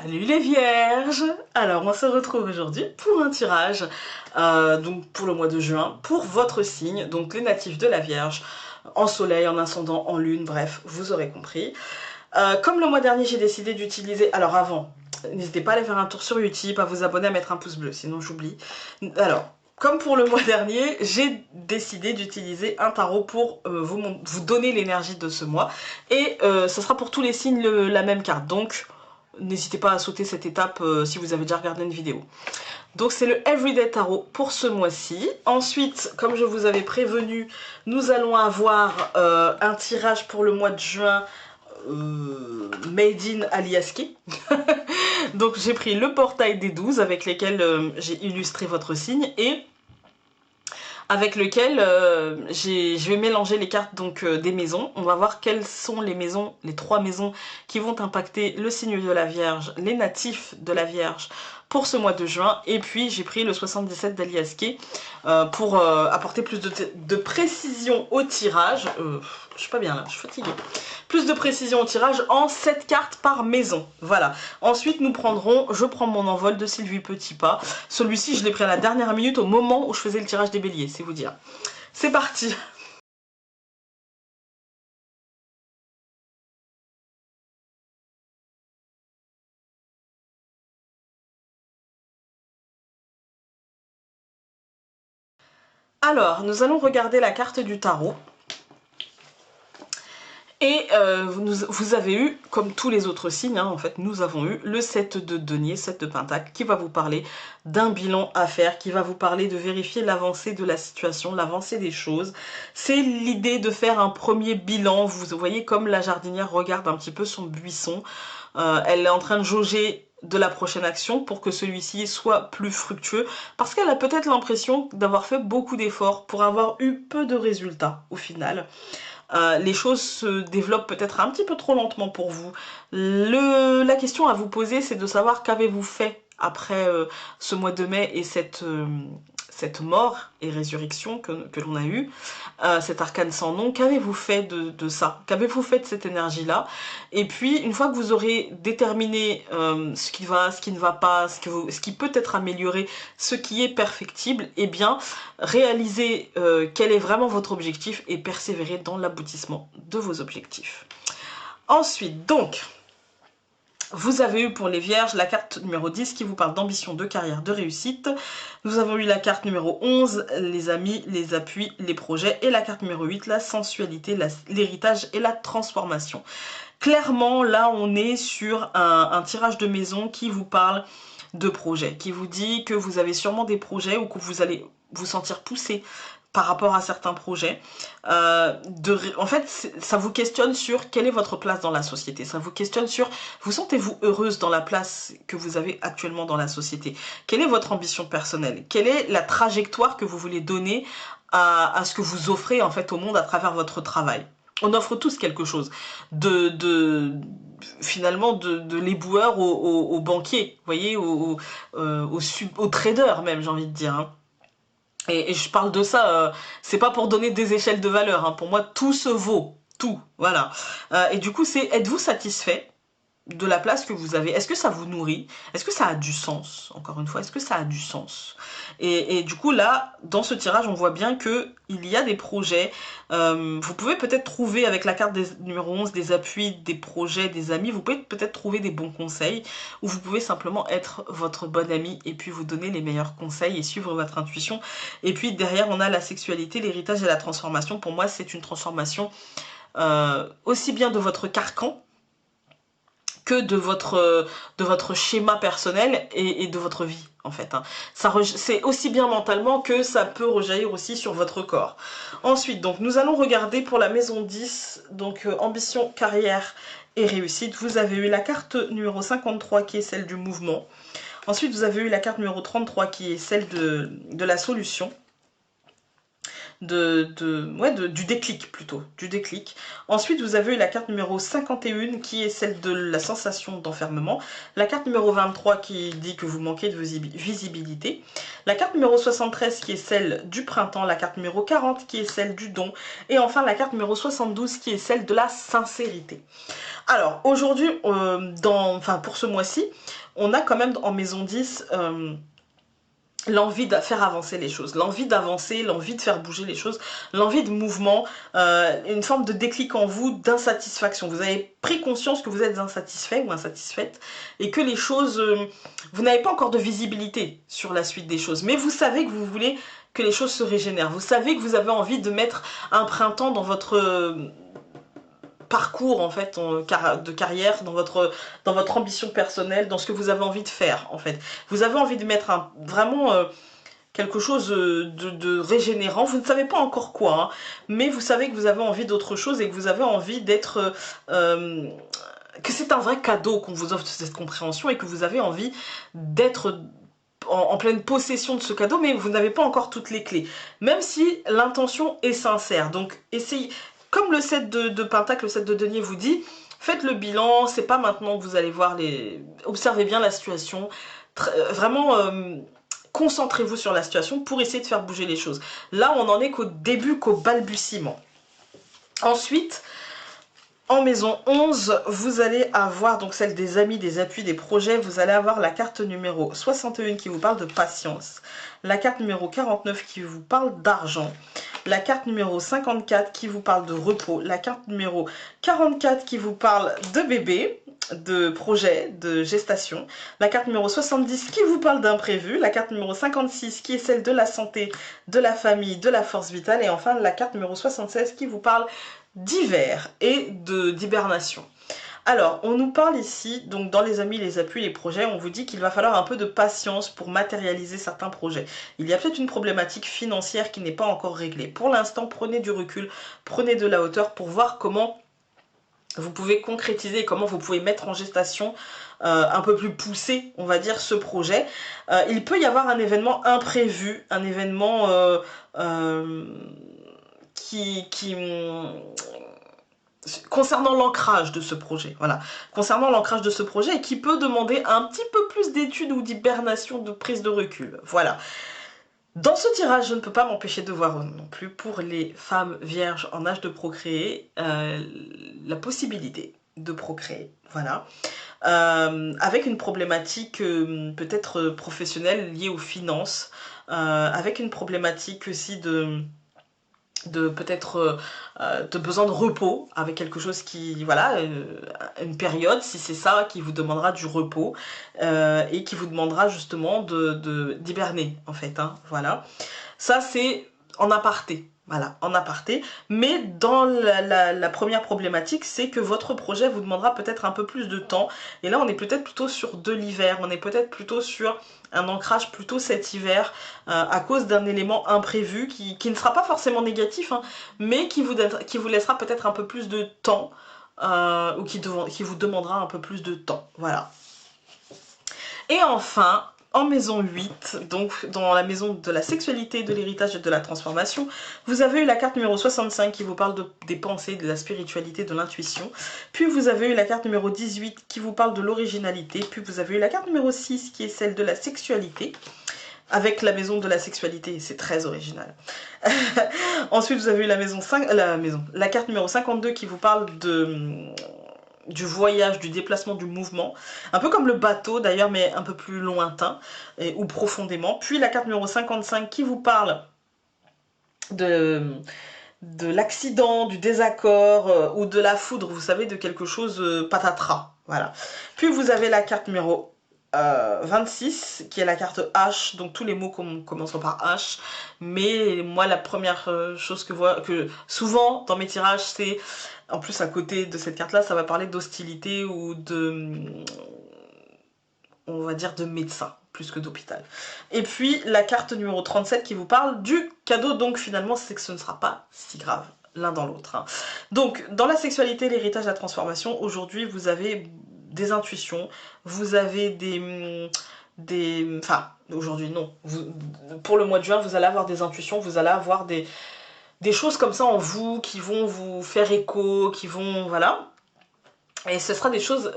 Salut les vierges! Alors on se retrouve aujourd'hui pour un tirage donc pour le mois de juin, pour votre signe, donc les natifs de la Vierge, en soleil, en ascendant, en lune, bref, vous aurez compris. Comme le mois dernier j'ai décidé d'utiliser, alors avant, n'hésitez pas à aller faire un tour sur YouTube, à vous abonner, à mettre un pouce bleu, sinon j'oublie. Alors, comme pour le mois dernier, j'ai décidé d'utiliser un tarot pour vous donner l'énergie de ce mois. Et ce sera pour tous les signes la même carte, donc n'hésitez pas à sauter cette étape si vous avez déjà regardé une vidéo. Donc c'est le Everyday Tarot pour ce mois-ci. Ensuite, comme je vous avais prévenu, nous allons avoir un tirage pour le mois de juin made in Aliaski. Donc j'ai pris le portail des 12 avec lesquels j'ai illustré votre signe et avec lequel je vais mélanger les cartes donc des maisons. On va voir quelles sont les maisons, les 3 maisons qui vont impacter le signe de la Vierge, les natifs de la Vierge pour ce mois de juin. Et puis j'ai pris le 77 d'Aliaski pour apporter plus de précision au tirage. Je suis pas bien là, je suis fatiguée. Plus de précision au tirage en 7 cartes par maison. Voilà. Ensuite, nous prendrons Je prends mon envol de Sylvie Petitpas. Celui-ci, je l'ai pris à la dernière minute au moment où je faisais le tirage des béliers, c'est vous dire. C'est parti. Alors, nous allons regarder la carte du tarot. Et vous avez eu, comme tous les autres signes, hein, en fait, nous avons eu le 7 de denier, 7 de pentacle, qui va vous parler d'un bilan à faire, qui va vous parler de vérifier l'avancée de la situation, l'avancée des choses. C'est l'idée de faire un premier bilan. Vous voyez comme la jardinière regarde un petit peu son buisson. Elle est en train de jauger de la prochaine action pour que celui-ci soit plus fructueux, parce qu'elle a peut-être l'impression d'avoir fait beaucoup d'efforts pour avoir eu peu de résultats au final. Les choses se développent peut-être un petit peu trop lentement pour vous. La question à vous poser, c'est de savoir qu'avez-vous fait après ce mois de mai et cette mort et résurrection que l'on a eue, cet arcane sans nom, qu'avez-vous fait de ça? Qu'avez-vous fait de cette énergie-là? Et puis, une fois que vous aurez déterminé ce qui va, ce qui ne va pas, ce qui peut être amélioré, ce qui est perfectible, eh bien, réalisez quel est vraiment votre objectif et persévérez dans l'aboutissement de vos objectifs. Ensuite, donc, vous avez eu pour les vierges la carte numéro 10 qui vous parle d'ambition, de carrière, de réussite. Nous avons eu la carte numéro 11, les amis, les appuis, les projets. Et la carte numéro 8, la sensualité, l'héritage et la transformation. Clairement, là, on est sur un tirage de maison qui vous parle de projets, qui vous dit que vous avez sûrement des projets ou que vous allez vous sentir poussé par rapport à certains projets. En fait, ça vous questionne sur quelle est votre place dans la société. Ça vous questionne sur, vous sentez-vous heureuse dans la place que vous avez actuellement dans la société? Quelle est votre ambition personnelle? Quelle est la trajectoire que vous voulez donner à ce que vous offrez en fait au monde à travers votre travail? On offre tous quelque chose, finalement de l'éboueur au banquier, vous voyez, au trader même, j'ai envie de dire, hein. Et je parle de ça, c'est pas pour donner des échelles de valeur, hein. Pour moi tout se vaut, tout, voilà. Et du coup c'est, êtes-vous satisfait de la place que vous avez? Est-ce que ça vous nourrit? Est-ce que ça a du sens? Encore une fois, est-ce que ça a du sens? Et du coup là, dans ce tirage, on voit bien que il y a des projets. Vous pouvez peut-être trouver avec la carte des numéro 11 des appuis, des projets, des amis. Vous pouvez peut-être trouver des bons conseils, ou vous pouvez simplement être votre bon ami et puis vous donner les meilleurs conseils et suivre votre intuition. Et puis derrière, on a la sexualité, l'héritage et la transformation. Pour moi, c'est une transformation aussi bien de votre carcan que de votre schéma personnel et de votre vie, en fait, hein. C'est aussi bien mentalement que ça peut rejaillir aussi sur votre corps. Ensuite, donc, nous allons regarder pour la maison 10, donc ambition, carrière et réussite. Vous avez eu la carte numéro 53 qui est celle du mouvement. Ensuite, vous avez eu la carte numéro 33 qui est celle de la solution. du déclic plutôt, du déclic. Ensuite, vous avez eu la carte numéro 51 qui est celle de la sensation d'enfermement. La carte numéro 23 qui dit que vous manquez de visibilité. La carte numéro 73 qui est celle du printemps. La carte numéro 40 qui est celle du don. Et enfin, la carte numéro 72 qui est celle de la sincérité. Alors, aujourd'hui, pour ce mois-ci, on a quand même en maison 10... l'envie de faire avancer les choses, l'envie d'avancer, l'envie de faire bouger les choses, l'envie de mouvement, une forme de déclic en vous, d'insatisfaction. Vous avez pris conscience que vous êtes insatisfait ou insatisfaite et que les choses, vous n'avez pas encore de visibilité sur la suite des choses, mais vous savez que vous voulez que les choses se régénèrent. Vous savez que vous avez envie de mettre un printemps dans votre parcours en fait de carrière, dans votre ambition personnelle, dans ce que vous avez envie de faire en fait. Vous avez envie de mettre vraiment quelque chose de régénérant. Vous ne savez pas encore quoi, hein, mais vous savez que vous avez envie d'autre chose et que vous avez envie d'être... que c'est un vrai cadeau qu'on vous offre de cette compréhension et que vous avez envie d'être en pleine possession de ce cadeau, mais vous n'avez pas encore toutes les clés. Même si l'intention est sincère. Donc essayez... Comme le 7 de Pentacle, le 7 de denier vous dit, faites le bilan, c'est pas maintenant que vous allez voir les... Observez bien la situation, vraiment concentrez-vous sur la situation pour essayer de faire bouger les choses. Là, on n'en est qu'au début, qu'au balbutiement. Ensuite, en maison 11, vous allez avoir donc celle des amis, des appuis, des projets. Vous allez avoir la carte numéro 61 qui vous parle de patience, la carte numéro 49 qui vous parle d'argent, la carte numéro 54 qui vous parle de repos, la carte numéro 44 qui vous parle de bébé, de projet, de gestation, la carte numéro 70 qui vous parle d'imprévu, la carte numéro 56 qui est celle de la santé, de la famille, de la force vitale, et enfin la carte numéro 76 qui vous parle d'hiver et d'hibernation. Alors, on nous parle ici, donc dans les amis, les appuis, les projets, on vous dit qu'il va falloir un peu de patience pour matérialiser certains projets. Il y a peut-être une problématique financière qui n'est pas encore réglée. Pour l'instant, prenez du recul, prenez de la hauteur pour voir comment vous pouvez concrétiser, comment vous pouvez mettre en gestation un peu plus poussé, on va dire, ce projet. Il peut y avoir un événement imprévu, un événement concernant l'ancrage de ce projet, voilà, concernant l'ancrage de ce projet et qui peut demander un petit peu plus d'études ou d'hibernation, de prise de recul, voilà. Dans ce tirage, je ne peux pas m'empêcher de voir non plus pour les femmes vierges en âge de procréer, la possibilité de procréer, voilà, avec une problématique peut-être professionnelle liée aux finances, avec une problématique aussi de peut-être de besoin de repos, avec quelque chose qui, voilà, une période, si c'est ça, qui vous demandera du repos et qui vous demandera justement d'hiberner en fait, hein, voilà. Ça c'est en aparté, voilà, en aparté, mais dans la première problématique, c'est que votre projet vous demandera peut-être un peu plus de temps, et là on est peut-être plutôt sur de l'hiver, on est peut-être plutôt sur un ancrage plutôt cet hiver, à cause d'un élément imprévu qui ne sera pas forcément négatif, hein, mais qui vous laissera peut-être un peu plus de temps, ou qui vous demandera un peu plus de temps, voilà. Et enfin, en maison 8, donc dans la maison de la sexualité, de l'héritage et de la transformation, vous avez eu la carte numéro 65 qui vous parle des pensées, de la spiritualité, de l'intuition. Puis vous avez eu la carte numéro 18 qui vous parle de l'originalité. Puis vous avez eu la carte numéro 6 qui est celle de la sexualité, avec la maison de la sexualité, c'est très original. Ensuite, vous avez eu la carte numéro 52 qui vous parle du voyage, du déplacement, du mouvement, un peu comme le bateau d'ailleurs, mais un peu plus lointain ou profondément. Puis la carte numéro 55 qui vous parle de l'accident, du désaccord ou de la foudre, vous savez, de quelque chose patatras, voilà. Puis vous avez la carte numéro 26 qui est la carte H, donc tous les mots commenceront par H, mais moi la première chose que souvent dans mes tirages, c'est, en plus à côté de cette carte là, ça va parler d'hostilité ou on va dire de médecin plus que d'hôpital. Et puis la carte numéro 37 qui vous parle du cadeau, donc finalement c'est que ce ne sera pas si grave l'un dans l'autre, hein. Donc dans la sexualité, l'héritage, la transformation, aujourd'hui vous avez des intuitions, vous avez enfin aujourd'hui non, pour le mois de juin vous allez avoir des intuitions, vous allez avoir des des choses comme ça en vous qui vont vous faire écho, qui vont, voilà. Et ce sera des choses,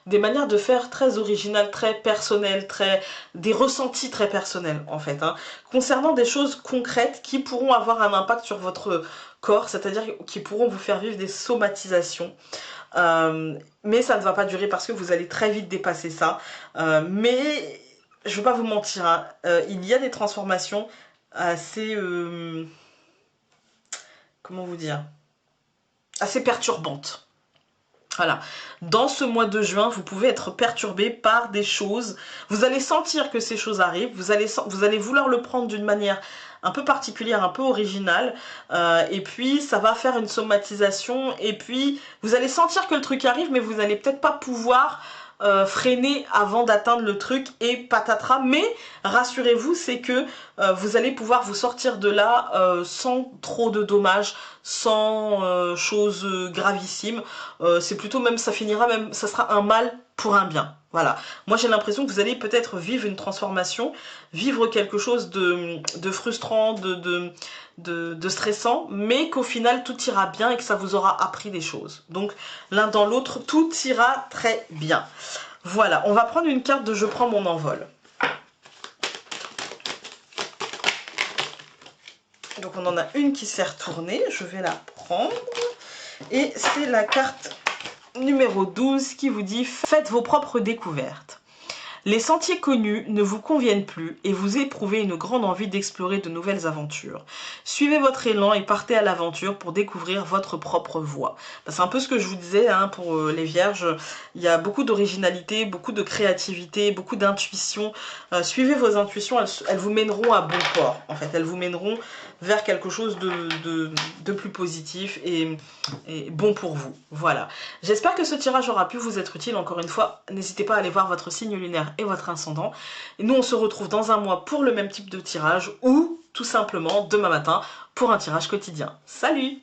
des manières de faire très originales, très personnelles, des ressentis très personnels en fait, hein, concernant des choses concrètes qui pourront avoir un impact sur votre corps, c'est-à-dire qui pourront vous faire vivre des somatisations. Mais ça ne va pas durer parce que vous allez très vite dépasser ça. Mais je ne veux pas vous mentir, hein, il y a des transformations assez... comment vous dire, assez perturbantes. Voilà, dans ce mois de juin, vous pouvez être perturbé par des choses. Vous allez sentir que ces choses arrivent, vous allez vouloir le prendre d'une manière un peu particulière, un peu originale, et puis ça va faire une somatisation, et puis vous allez sentir que le truc arrive, mais vous n'allez peut-être pas pouvoir freiner avant d'atteindre le truc, et patatras. Mais rassurez-vous, c'est que vous allez pouvoir vous sortir de là sans trop de dommages, sans choses gravissimes. C'est plutôt même, ça finira même, ça sera un mal pour un bien. Voilà. Moi j'ai l'impression que vous allez peut-être vivre une transformation, vivre quelque chose de frustrant, de stressant, mais qu'au final tout ira bien et que ça vous aura appris des choses. Donc l'un dans l'autre, tout ira très bien. Voilà, on va prendre une carte de Je prends mon envol. Donc on en a une qui s'est retournée, je vais la prendre. Et c'est la carte numéro 12 qui vous dit « Faites vos propres découvertes ». Les sentiers connus ne vous conviennent plus et vous éprouvez une grande envie d'explorer de nouvelles aventures. Suivez votre élan et partez à l'aventure pour découvrir votre propre voie. C'est un peu ce que je vous disais, hein, pour les vierges. Il y a beaucoup d'originalité, beaucoup de créativité, beaucoup d'intuition. Suivez vos intuitions, elles vous mèneront à bon port. En fait, elles vous mèneront vers quelque chose de plus positif et bon pour vous. Voilà. J'espère que ce tirage aura pu vous être utile. Encore une fois, n'hésitez pas à aller voir votre signe lunaire et votre ascendant. Et nous, on se retrouve dans un mois pour le même type de tirage ou tout simplement demain matin pour un tirage quotidien. Salut!